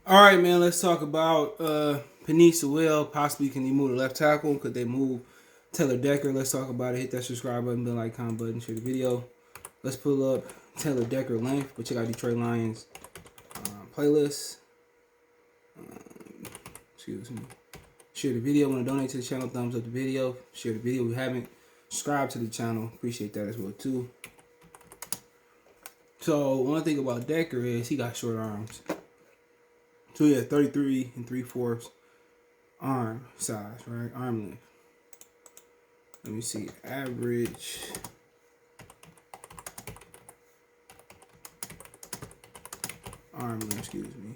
All right, man. Let's talk about Penei Sewell. Possibly can he move to left tackle? Could they move Taylor Decker? Let's talk about it. Hit that subscribe button, bell icon button, share the video. Let's pull up Taylor Decker length. But check out Detroit Lions playlist. Excuse me. Share the video. Want to donate to the channel? Thumbs up the video. Share the video. If you haven't subscribed to the channel, appreciate that as well too. So one thing about Decker is he got short arms. So he had 33 3/4 arm size, right? Arm length. Let me see. Average arm length, excuse me.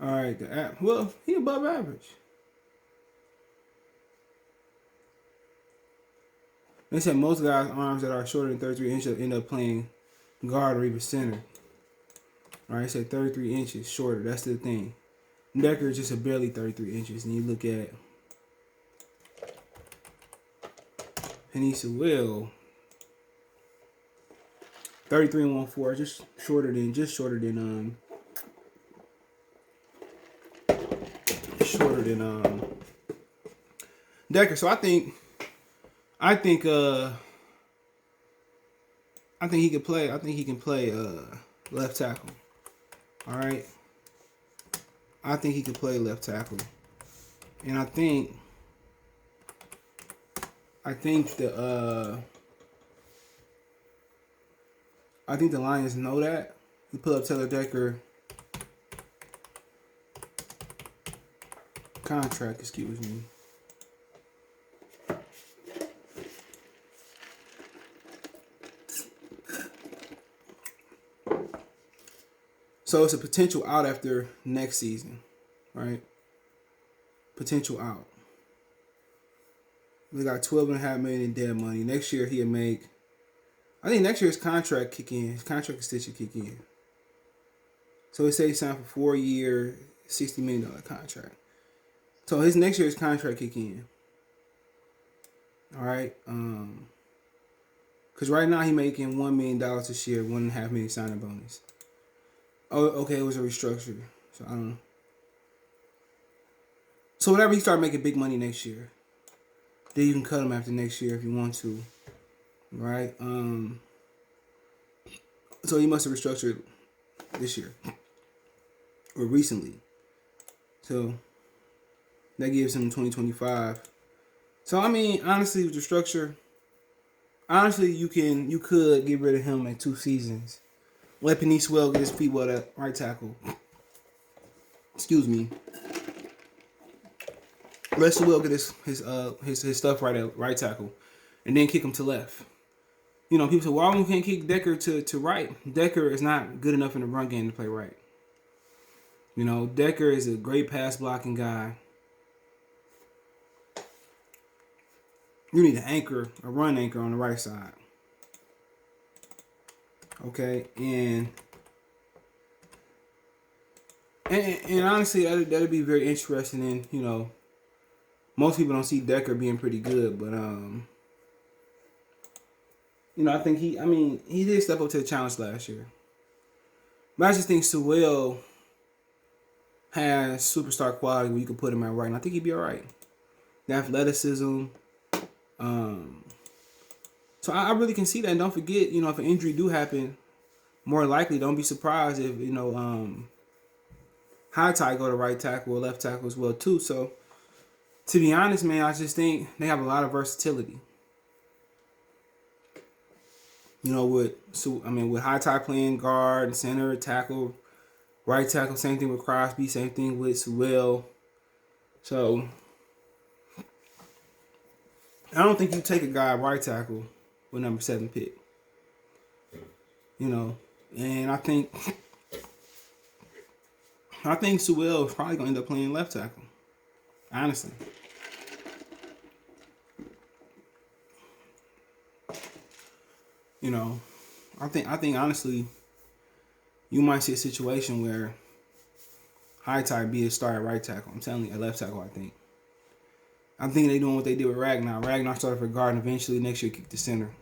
All right, well, he above average. They said most guys' arms that are shorter than 33 inches end up playing guard or even center. All right, I said 33 inches shorter. That's the thing. Decker is just a barely 33 inches. And you look at Penei Sewell, 33 and 1/4, just shorter than Decker. So I think he could play. I think he can play left tackle. All right. I think he could play left tackle, and I think the Lions know that. We pull up Taylor Decker contract. Excuse me. So it's a potential out after next season, right? Potential out. We got $12.5 million in dead money. Next year he'll make. I think next year his contract kick in. His contract extension kick in. So he say he signed for 4-year, $60 million contract. So his next year's contract kick in. All right. Because right now he making $1 million this year, $1.5 million signing bonus. Oh, okay, it was a restructure. So I don't know. So whenever he start making big money next year, then you can cut him after next year if you want to. Right? So he must have restructured this year. Or recently. So that gives him 2025. So I mean, honestly, with the structure, you could get rid of him in 2 seasons. Let Penei Sewell get his feet wet at right tackle. Excuse me. Let Sewell get his stuff right at right tackle, and then kick him to left. You know, people say, "Why we can't kick Decker to right?" Decker is not good enough in the run game to play right. You know, Decker is a great pass blocking guy. You need a run anchor on the right side. Okay, and honestly, that'd be very interesting. And you know, most people don't see Decker being pretty good, but you know, I think he did step up to the challenge last year. But I just think Sewell has superstar quality where you can put him at right, and I think he'd be all right. The athleticism. So I really can see that. And don't forget, you know, if an injury do happen, more likely, don't be surprised if, you know, High Tide go to right tackle or left tackle as well too. So to be honest, man, I just think they have a lot of versatility. You know, with High Tide playing guard, center, tackle, right tackle, same thing with Crosby, same thing with Sewell. So I don't think you take a guy right tackle with number 7 pick. You know, and I think Sewell is probably gonna end up playing left tackle. Honestly. You know, I think honestly, you might see a situation where High Tide be a star at right tackle. I'm telling you, at left tackle, I think. I'm thinking they're doing what they did with Ragnar. Ragnar started for guard and eventually next year kicked the center.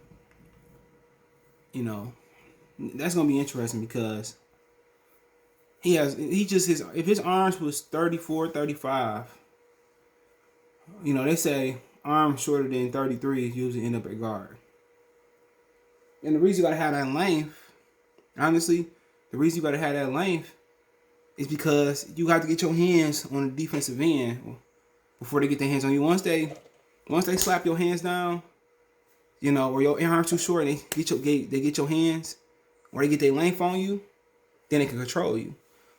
You know, that's gonna be interesting because if his arms was 34, 35, you know, they say arms shorter than 33 usually end up at guard. And the reason you gotta have that length, honestly, the reason you gotta have that length is because you have to get your hands on the defensive end before they get their hands on you. Once they slap your hands down, you know, or your arms too short, and they get your hands, or they get their length on you, then they can control you.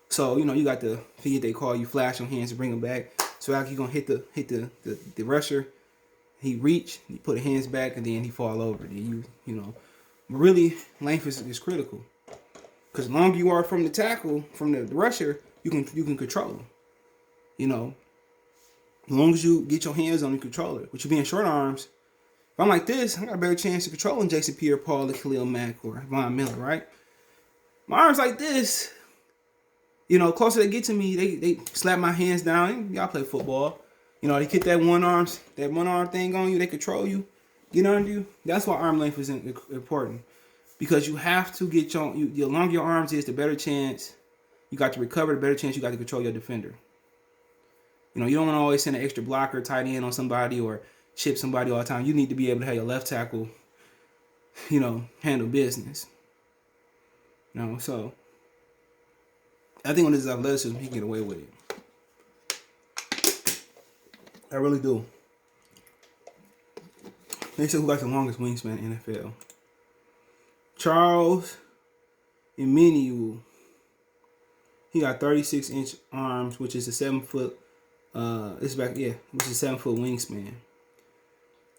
So, you know, you got to figure they call you, flash your hands and bring them back. So after you're gonna hit the rusher, he reach, he put his hands back, and then he fall over. Then you know, really length is critical. Because the longer you are from the tackle, from the rusher, you can control him. You know, as long as you get your hands on the controller. With you being short arms, if I'm like this, I got a better chance of controlling Jason Pierre-Paul or Khalil Mack or Von Miller, right? My arms like this, you know, closer they get to me, they slap my hands down. Y'all play football. You know, they get that one arm thing on you, they control you. You know what I mean? That's why arm length is important. Because you have to get the longer your arms is, the better chance you got to recover, the better chance you got to control your defender. You know, you don't want to always send an extra blocker, tight end on somebody or chip somebody all the time. You need to be able to have your left tackle, you know, handle business. You know, so I think when this is athleticism, he can get away with it. I really do. They say who got the longest wingspan in the NFL. Charles Emmanuel. He got 36-inch arms, which is a 7-foot. Which is a 7-foot wingspan.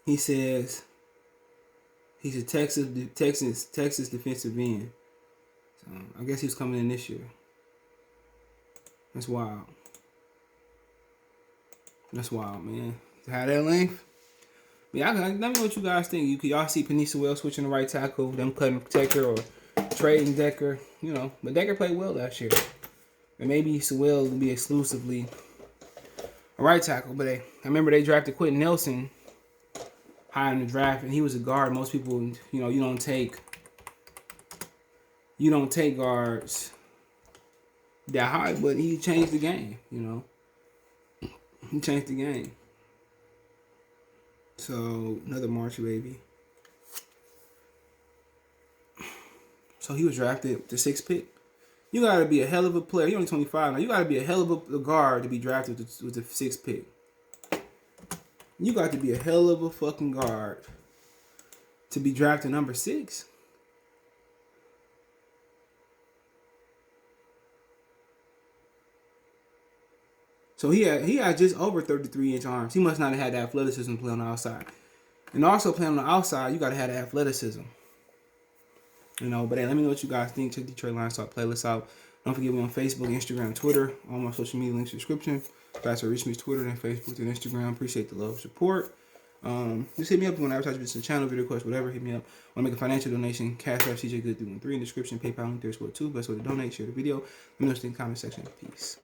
He says he's a Texas defensive end. So I guess he's coming in this year. That's wild. That's wild, man. To have that length. Yeah, let me know what you guys think. Y'all see Penei Sewell switching the right tackle, them cutting Decker or trading Decker, you know. But Decker played well last year. And maybe Sewell will be exclusively a right tackle. But I remember they drafted Quentin Nelson high in the draft, and he was a guard. Most people, you know, you don't take guards that high, but he changed the game, you know. He changed the game. So, another March baby. So, he was drafted the 6th pick. You got to be a hell of a player. You're only 25 now. You got to be a hell of a guard to be drafted with the 6th pick. You got to be a hell of a fucking guard to be drafted number 6. So he had just over 33-inch arms. He must not have had the athleticism to play on the outside. And also playing on the outside, you got to have the athleticism. You know, but hey, let me know what you guys think. Check Detroit Lions Talk playlist out. Don't forget me on Facebook, Instagram, Twitter. All my social media links in the description. Faster reach me Twitter and Facebook and Instagram. Appreciate the love, support. Just hit me up if you want to advertise with the channel, video request, whatever. Hit me up. Want to make a financial donation? Cash App CJ Good 313 in the description. PayPal link there as well too. Best way to donate. Share the video. Let me know what you think in the comment section. Peace.